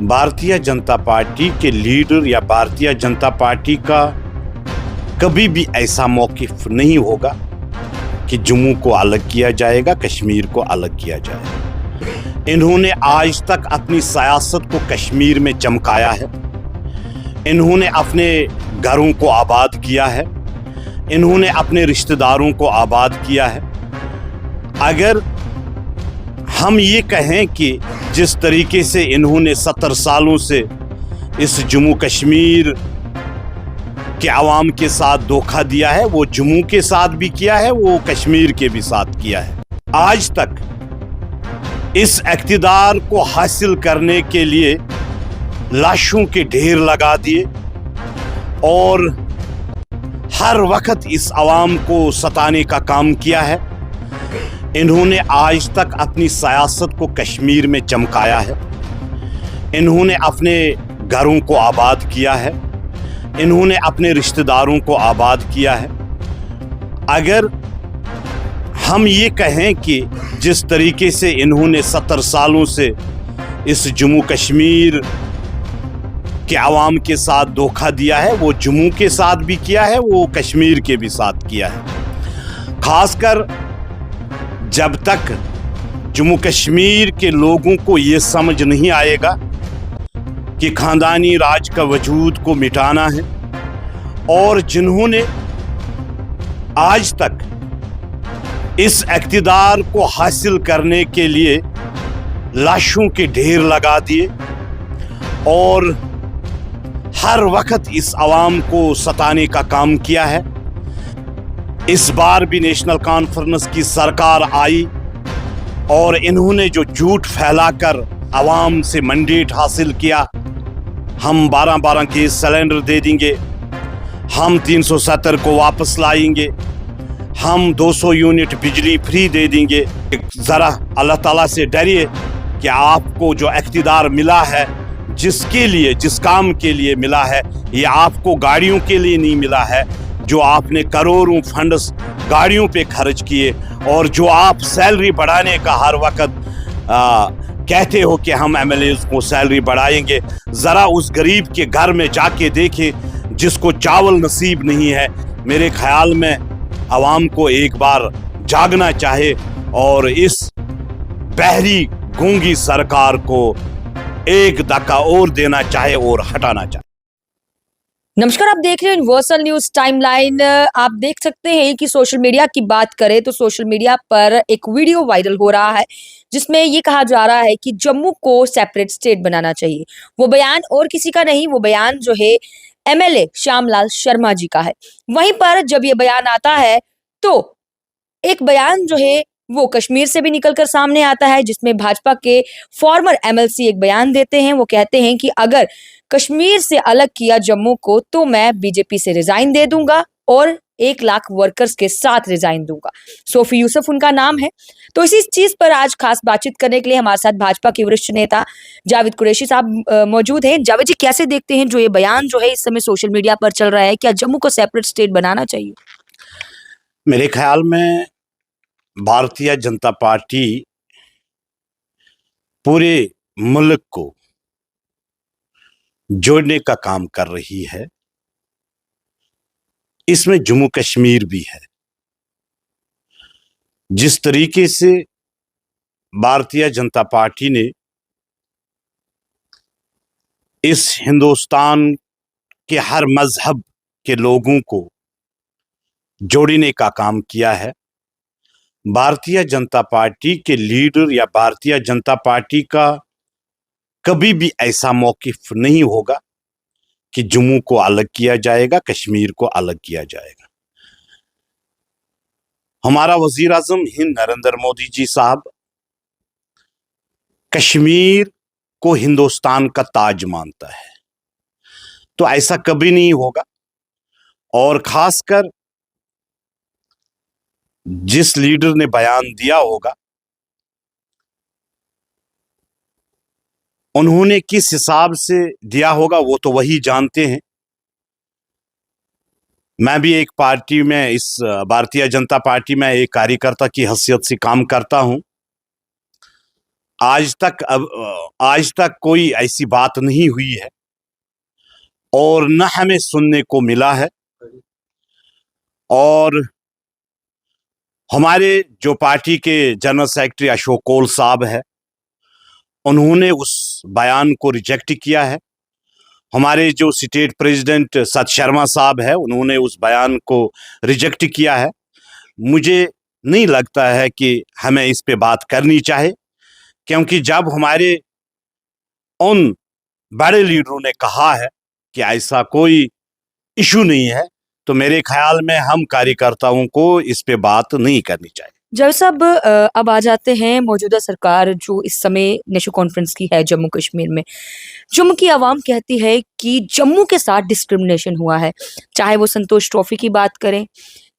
Bharatiya Janata party के leader या Bharatiya Janata party का कभी भी ऐसा मौक़िफ़ नहीं होगा कि जम्मू को अलग किया जाएगा, कश्मीर को अलग किया जाएगा। इन्होंने आज तक अपनी सियासत को कश्मीर में चमकाया है। इन्होंने अपने घरों को आबाद किया है। इन्होंने अपने रिश्तेदारों को आबाद किया है। अगर हम ये कहें कि जिस तरीके से इन्होंने 70 सालों से इस जम्मू कश्मीर के आवाम के साथ धोखा दिया है, वो जम्मू के साथ भी किया है, वो कश्मीर के भी साथ किया है। आज तक इस इक़्तिदार को हासिल करने के लिए लाशों के ढेर लगा दिए और हर वक्त इस आवाम को सताने का काम किया है। इन्होंने आज तक अपनी सियासत को कश्मीर में चमकाया है। इन्होंने अपने घरों को आबाद किया है। इन्होंने अपने रिश्तेदारों को आबाद किया है। अगर हम ये कहें कि जिस तरीके से इन्होंने 70 सालों से इस जम्मू कश्मीर के आवाम के साथ धोखा दिया है, वो जम्मू के साथ भी किया है, वो कश्मीर के भी साथ किया है। खासकर जब तक जम्मू कश्मीर के लोगों को ये समझ नहीं आएगा कि खानदानी राज का वजूद को मिटाना है, और जिन्होंने आज तक इस इक़्तिदार को हासिल करने के लिए लाशों के ढेर लगा दिए और हर वक्त इस आवाम को सताने का काम किया है। इस बार भी नेशनल कॉन्फ्रेंस की सरकार आई और इन्होंने जो झूठ फैलाकर आवाम से मैंडेट हासिल किया, हम 12-12 गैस सिलेंडर दे देंगे, हम 370 को वापस लाएंगे, हम 200 यूनिट बिजली फ्री दे देंगे। ज़रा अल्लाह ताला से डरिए कि आपको जो इक़्तिदार मिला है, जिसके लिए, जिस काम के लिए मिला है, ये आपको गाड़ियों के लिए नहीं मिला है, जो आपने करोड़ों फंड्स गाड़ियों पे खर्च किए, और जो आप सैलरी बढ़ाने का हर वक्त कहते हो कि हम एमएलएज़ को सैलरी बढ़ाएंगे। ज़रा उस गरीब के घर में जाके देखें जिसको चावल नसीब नहीं है। मेरे ख्याल में आवाम को एक बार जागना चाहे और इस बहरी गूंगी सरकार को एक धक्का और देना चाहे और हटाना चाहे। नमस्कार, आप देख रहे हैं यूनिवर्सल न्यूज टाइमलाइन। आप देख सकते हैं कि सोशल मीडिया की बात करें तो सोशल मीडिया पर एक वीडियो वायरल हो रहा है जिसमें ये कहा जा रहा है कि जम्मू को सेपरेट स्टेट बनाना चाहिए। वो बयान और किसी का नहीं, वो बयान जो है एमएलए श्यामलाल शर्मा जी का है। वहीं पर जब ये बयान आता है तो एक बयान जो है वो कश्मीर से भी निकलकर सामने आता है, जिसमें भाजपा के फॉर्मर एमएलसी एक बयान देते हैं। वो कहते हैं कि अगर कश्मीर से अलग किया जम्मू को तो मैं बीजेपी से रिजाइन दे दूंगा और 1 लाख वर्कर्स के साथ रिजाइन दूंगा। सोफी यूसुफ उनका नाम है। तो इसी चीज पर आज खास बातचीत करने के लिए हमारे साथ भाजपा के वरिष्ठ नेता जावेद कुरैशी साहब मौजूद हैं। जावेद जी, कैसे देखते हैं जो ये बयान जो है इस समय सोशल मीडिया पर चल रहा है, क्या जम्मू को सेपरेट स्टेट बनाना चाहिए? मेरे ख्याल में भारतीय जनता पार्टी पूरे मुल्क को जोड़ने का काम कर रही है। इसमें जम्मू कश्मीर भी है। जिस तरीके से भारतीय जनता पार्टी ने इस हिंदुस्तान के हर मजहब के लोगों को जोड़ने का काम किया है, भारतीय जनता पार्टी के लीडर या भारतीय जनता पार्टी का कभी भी ऐसा मौक़िफ़ नहीं होगा कि जम्मू को अलग किया जाएगा, कश्मीर को अलग किया जाएगा। हमारा वज़ीर आज़म हिंद नरेंद्र मोदी जी साहब कश्मीर को हिंदुस्तान का ताज मानता है, तो ऐसा कभी नहीं होगा। और खासकर जिस लीडर ने बयान दिया होगा, उन्होंने किस हिसाब से दिया होगा वो तो वही जानते हैं। मैं भी एक पार्टी में, इस भारतीय जनता पार्टी में एक कार्यकर्ता की हैसियत से काम करता हूं। आज तक कोई ऐसी बात नहीं हुई है और न हमें सुनने को मिला है। और हमारे जो पार्टी के जनरल सेक्रेटरी अशोक कौल साहब है, उन्होंने उस बयान को रिजेक्ट किया है। हमारे जो स्टेट प्रेसिडेंट सत शर्मा साहब है, उन्होंने उस बयान को रिजेक्ट किया है। मुझे नहीं लगता है कि हमें इस पे बात करनी चाहिए, क्योंकि जब हमारे उन बड़े लीडरों ने कहा है कि ऐसा कोई इशू नहीं है, तो मेरे ख्याल में हम कार्यकर्ताओं को इस पे बात नहीं करनी चाहिए। जब सब अब आ जाते हैं मौजूदा सरकार जो इस समय नेशनल कॉन्फ्रेंस की है जम्मू कश्मीर में। जम्मू की आवाम कहती है कि जम्मू के साथ डिस्क्रिमिनेशन हुआ है, चाहे वो संतोष ट्रॉफी की बात करें,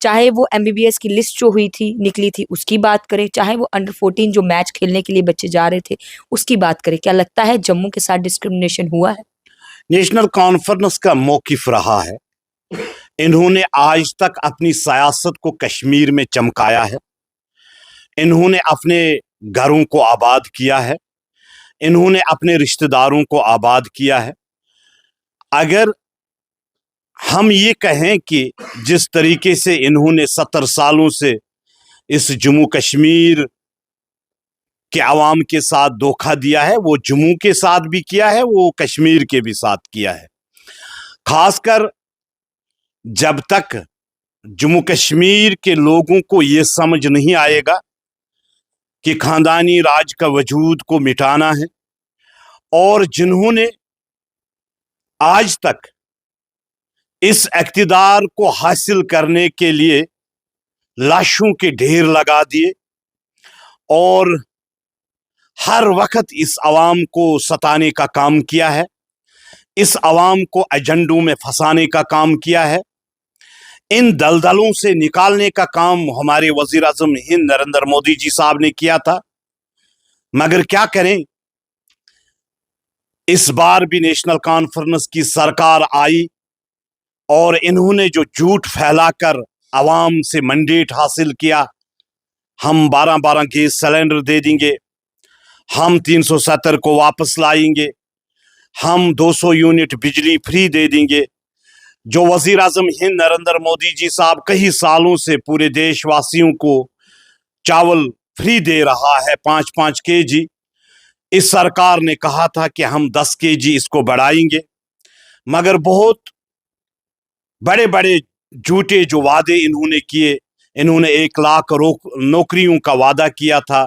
चाहे वो एमबीबीएस की लिस्ट जो हुई थी निकली थी उसकी बात करें, चाहे वो अंडर 14 जो मैच खेलने के लिए बच्चे जा रहे थे उसकी बात करें। क्या लगता है जम्मू के साथ डिस्क्रिमिनेशन हुआ है? नेशनल कॉन्फ्रेंस का मौकिफ रहा है, इन्होंने आज तक अपनी सियासत को कश्मीर में चमकाया है, इन्होंने अपने घरों को आबाद किया है, इन्होंने अपने रिश्तेदारों को आबाद किया है। अगर हम ये कहें कि जिस तरीके से इन्होंने 70 सालों से इस जम्मू कश्मीर के आवाम के साथ धोखा दिया है, वो जम्मू के साथ भी किया है, वो कश्मीर के भी साथ किया है। खासकर जब तक जम्मू कश्मीर के लोगों को ये समझ नहीं आएगा कि खानदानी राज का वजूद को मिटाना है, और जिन्होंने आज तक इस इक़्तिदार को हासिल करने के लिए लाशों के ढेर लगा दिए और हर वक्त इस अवाम को सताने का काम किया है, इस अवाम को एजेंडों में फंसाने का काम किया है, इन दलदलों से निकालने का काम हमारे वजीर आज़म हिंद नरेंद्र मोदी जी साहब ने किया था। मगर क्या करें, इस बार भी नेशनल कॉन्फ्रेंस की सरकार आई और इन्होंने जो झूठ फैलाकर अवाम से मैंडेट हासिल किया, हम 12-12 गैस सिलेंडर दे देंगे, हम 370 को वापस लाएंगे, हम 200 यूनिट बिजली फ्री दे देंगे। जो वजीर आज़म हिंद नरेंद्र मोदी जी साहब कई सालों से पूरे देशवासियों को चावल फ्री दे रहा है 5-5 केजी, इस सरकार ने कहा था कि हम 10 केजी इसको बढ़ाएंगे। मगर बहुत बड़े बड़े झूठे जो वादे इन्होंने किए, इन्होंने 1 लाख नौकरियों का वादा किया था।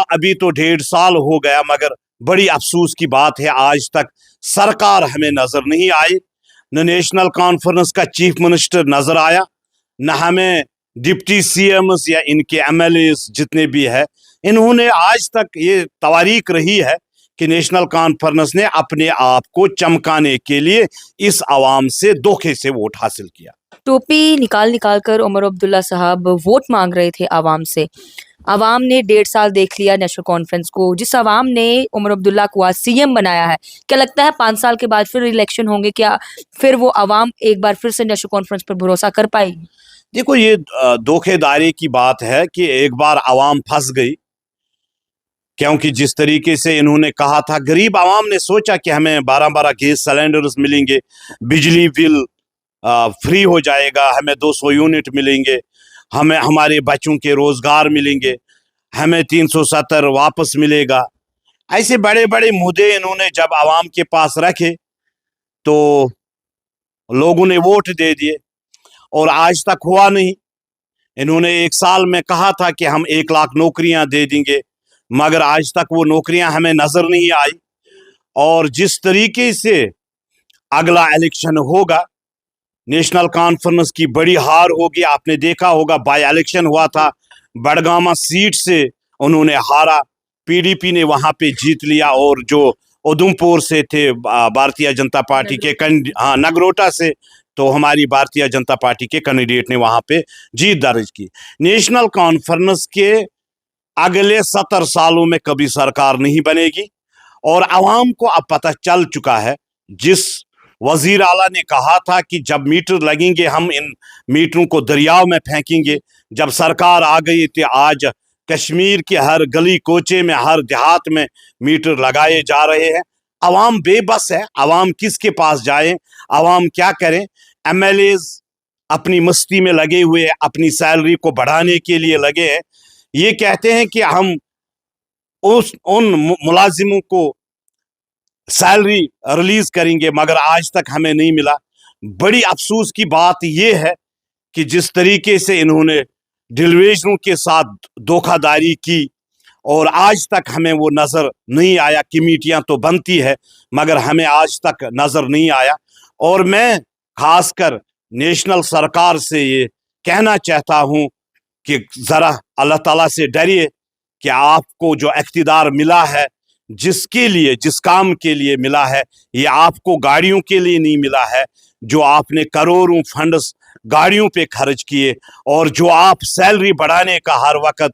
अभी तो 1.5 साल हो गया, मगर बड़ी अफसोस की बात है आज तक सरकार हमें नजर नहीं आई। न नेशनल कॉन्फ्रेंस का चीफ मिनिस्टर नजर आया, न हमें डिप्टी सीएम्स या इनके एमएलएस जितने भी है, इन्होंने आज तक ये तवारीख रही है कि नेशनल कॉन्फ्रेंस ने अपने आप को चमकाने के लिए इस आवाम से धोखे से वोट हासिल किया। टोपी निकाल कर उमर अब्दुल्ला साहब वोट मांग रहे थे आवाम से। आवाम ने 1.5 साल देख लिया नेशनल कॉन्फ्रेंस को। जिस आवाम ने उमर अब्दुल्ला को आज सीएम बनाया है, क्या लगता है 5 साल के बाद फिर इलेक्शन होंगे, क्या फिर वो आवाम एक बार फिर से नेशनल कॉन्फ्रेंस पर भरोसा कर पाएगी? देखो, ये धोखेदारी की बात है कि एक बार आवाम फंस गई, क्योंकि जिस तरीके से इन्होंने कहा था, गरीब आवाम ने सोचा कि हमें 12-12 गैस सिलेंडर्स मिलेंगे, बिजली बिल फ्री हो जाएगा, हमें 200 यूनिट मिलेंगे, हमें हमारे बच्चों के रोजगार मिलेंगे, हमें 370 वापस मिलेगा। ऐसे बड़े बड़े मुद्दे इन्होंने जब आवाम के पास रखे तो लोगों ने वोट दे दिए और आज तक हुआ नहीं। इन्होंने 1 साल में कहा था कि हम 1 लाख नौकरियां दे देंगे, मगर आज तक वो नौकरियां हमें नजर नहीं आई। और जिस तरीके से अगला इलेक्शन होगा, नेशनल कॉन्फ्रेंस की बड़ी हार होगी। आपने देखा होगा, बाय इलेक्शन हुआ था, बड़गामा सीट से उन्होंने हारा, पीडीपी ने वहां पे जीत लिया, और जो उधमपुर से थे भारतीय जनता पार्टी के नगरोटा से, तो हमारी भारतीय जनता पार्टी के कैंडिडेट ने वहां पे जीत दर्ज की। नेशनल कॉन्फ्रेंस के अगले 70 सालों में कभी सरकार नहीं बनेगी, और आवाम को अब पता चल चुका है। जिस वजीर आला ने कहा था कि जब मीटर लगेंगे हम इन मीटरों को दरियाव में फेंकेंगे, जब सरकार आ गई तो आज कश्मीर के हर गली कोचे में, हर देहात में मीटर लगाए जा रहे हैं। अवाम बेबस है, अवाम किसके पास जाए, अवाम क्या करें। एमएलएज अपनी मस्ती में लगे हुए हैं, अपनी सैलरी को बढ़ाने के लिए लगे हैं। ये कहते हैं कि हम उन मुलाजिमों को सैलरी रिलीज करेंगे, मगर आज तक हमें नहीं मिला। बड़ी अफसोस की बात यह है कि जिस तरीके से इन्होंने डिलीवरियों के साथ धोखाधड़ी की और आज तक हमें वो नज़र नहीं आया। कमेटियां तो बनती है मगर हमें आज तक नज़र नहीं आया। और मैं खासकर नेशनल सरकार से ये कहना चाहता हूं कि ज़रा अल्लाह ताला से डरिए कि आपको जो इख्तिदार मिला है, जिसके लिए, जिस काम के लिए मिला है, ये आपको गाड़ियों के लिए नहीं मिला है जो आपने करोड़ों फंड्स गाड़ियों पे खर्च किए, और जो आप सैलरी बढ़ाने का हर वक्त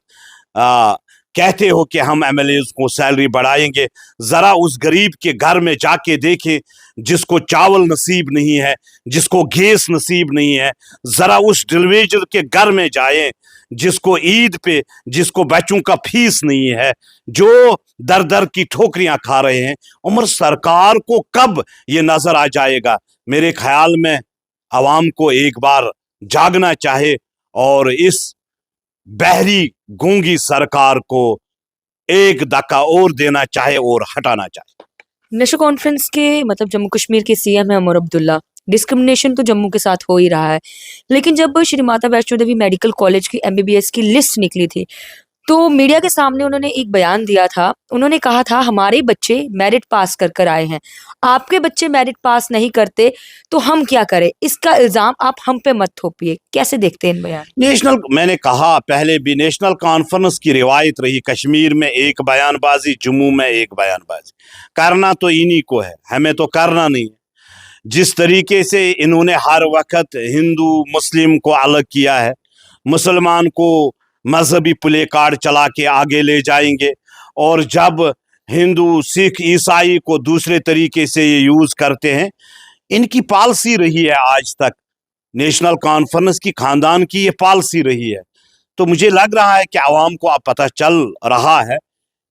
कहते हो कि हम एमएलएज को सैलरी बढ़ाएंगे। ज़रा उस गरीब के घर में जाके देखें जिसको चावल नसीब नहीं है, जिसको गैस नसीब नहीं है। ज़रा उस डिलीवरी के घर में जाएं जिसको ईद पे, जिसको बच्चों का फीस नहीं है, जो दर दर की ठोकरियां खा रहे हैं। उमर सरकार को कब ये नज़र आ जाएगा? मेरे ख्याल में आवाम को एक बार जागना चाहे और इस बहरी गूंगी सरकार को एक धक्का और देना चाहे और हटाना चाहे। नेशनल कॉन्फ्रेंस के मतलब जम्मू कश्मीर के सीएम है उमर अब्दुल्ला। डिस्क्रिमिनेशन तो जम्मू के साथ हो ही रहा है, लेकिन जब श्री माता वैष्णो देवी मेडिकल कॉलेज की एमबीबीएस की लिस्ट निकली थी तो मीडिया के सामने उन्होंने एक बयान दिया था। उन्होंने कहा था हमारे बच्चे मेरिट पास कर कर आए हैं, आपके बच्चे मेरिट पास नहीं करते तो हम क्या करें। इसका इल्जाम आप हम पे मत थोपिए। कैसे देखते हैं इन बयान? नेशनल, मैंने कहा पहले भी, नेशनल कॉन्फ्रेंस की रिवायत रही कश्मीर में एक बयानबाजी, जम्मू में एक बयानबाजी। करना तो इन्हीं को है, हमें तो करना नहीं है। जिस तरीके से इन्होंने हर वक्त हिंदू मुस्लिम को अलग किया है, मुसलमान को मजहबी प्ले कार्ड चला के आगे ले जाएंगे, और जब हिंदू सिख ईसाई को दूसरे तरीके से ये यूज़ करते हैं। इनकी पॉलिसी रही है आज तक, नेशनल कॉन्फ्रेंस की खानदान की ये पॉलिसी रही है। तो मुझे लग रहा है कि आवाम को अब पता चल रहा है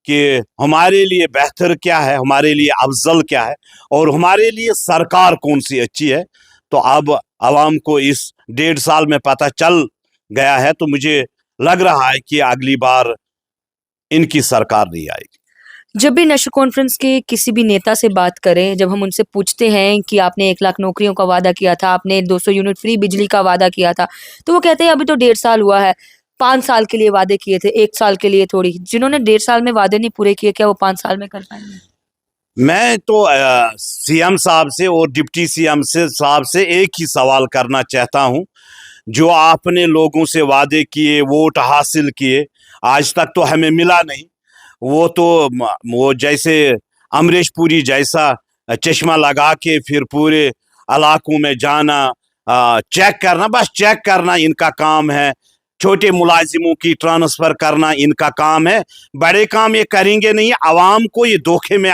कि हमारे लिए बेहतर क्या है, हमारे लिए अफजल क्या है, और हमारे लिए सरकार कौन सी अच्छी है। तो अब आवाम को इस 1.5 साल में पता चल गया है। तो मुझे लग रहा है कि अगली बार इनकी सरकार नहीं आएगी। जब भी नेशनल कॉन्फ्रेंस के किसी भी नेता से बात करें, जब हम उनसे पूछते हैं कि आपने 1 लाख नौकरियों का वादा किया था, आपने 200 यूनिट फ्री बिजली का वादा किया था, तो वो कहते हैं अभी तो 1.5 साल हुआ है, 5 साल के लिए वादे किए थे, 1 साल के लिए थोड़ी। जिन्होंने 1.5 साल में वादे नहीं पूरे किए, क्या वो 5 साल में कर पाएंगे? मैं तो सीएम साहब से और डिप्टी सीएम साहब से एक ही सवाल करना चाहता हूं। जो आपने लोगों से वादे किए, वोट हासिल किए, आज तक तो हमें मिला नहीं। वो जैसे अमरीश पुरी जैसा चश्मा लगा के फिर पूरे इलाकों में जाना, चेक करना, बस चेक करना इनका काम है। छोटे मुलाजिमों की ट्रांसफर करना इनका काम है। बड़े काम ये करेंगे नहीं, आवाम को ये धोखे में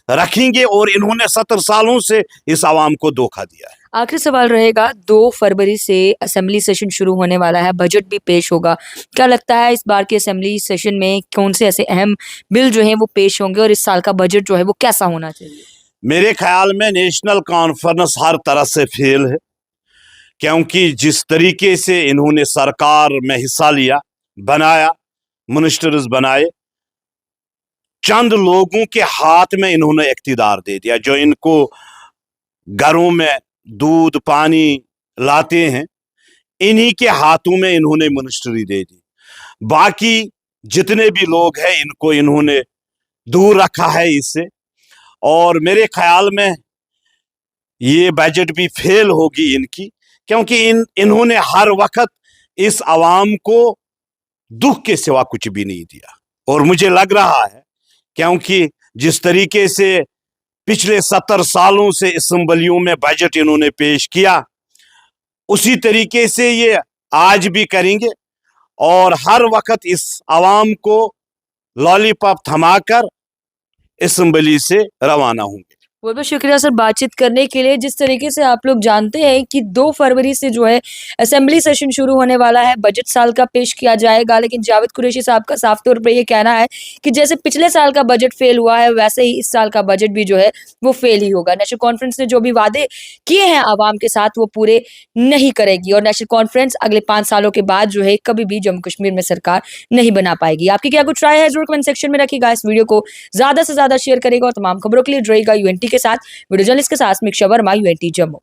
रखेंगे, और इन्होंने 70 सालों से इस आवाम को धोखा दिया है। आखिरी सवाल रहेगा, 2 फरवरी से असेंबली सेशन शुरू होने वाला है, बजट भी पेश होगा। क्या लगता है इस बार के असेंबली सेशन में कौन से ऐसे अहम बिल जो हैं वो पेश होंगे, और इस साल का बजट जो है वो कैसा होना चाहिए? मेरे ख्याल में नेशनल कॉन्फ्रेंस हर तरह से फेल है, क्योंकि जिस तरीके से इन्होंने सरकार में हिस्सा लिया, बनाया, मिनिस्टर्स बनाए, चंद लोगों के हाथ में इन्होंने इख्तिदार दे दिया। जो इनको घरों में दूध पानी लाते हैं, इन्हीं के हाथों में इन्होंने मिनिस्ट्री दे दी। बाकी जितने भी लोग हैं इनको इन्होंने दूर रखा है इससे, और मेरे ख्याल में ये बजट भी फेल होगी इनकी, क्योंकि इन्होंने हर वक्त इस आवाम को दुख के सिवा कुछ भी नहीं दिया। और मुझे लग रहा है क्योंकि जिस तरीके से पिछले 70 सालों से असेंबलियों में बजट इन्होंने पेश किया, उसी तरीके से ये आज भी करेंगे, और हर वक्त इस आवाम को लॉलीपॉप थमाकर असेंबली से रवाना होंगे। बहुत बहुत शुक्रिया सर बातचीत करने के लिए। जिस तरीके से आप लोग जानते हैं कि 2 फरवरी से जो है असेंबली सेशन शुरू होने वाला है, बजट साल का पेश किया जाएगा, लेकिन जावेद कुरैशी साहब का साफ तौर पर ये कहना है कि जैसे पिछले साल का बजट फेल हुआ है, वैसे ही इस साल का बजट भी जो है वो फेल ही होगा। नेशनल कॉन्फ्रेंस ने जो भी वादे किए हैं आवाम के साथ वो पूरे नहीं करेगी और नेशनल कॉन्फ्रेंस अगले 5 सालों के बाद जो है कभी भी जम्मू कश्मीर में सरकार नहीं बना पाएगी। आपकी क्या कुछ राय है जरूर कमेंट सेक्शन में रखिएगा। इस वीडियो को ज्यादा से ज्यादा शेयर करेगा और तमाम खबरों के लिए जुड़ेगा यूएनटी के साथ। वीडियो जर्नलिस्ट के साथ समीक्षा वर्मा, यूएनटी जम्मू।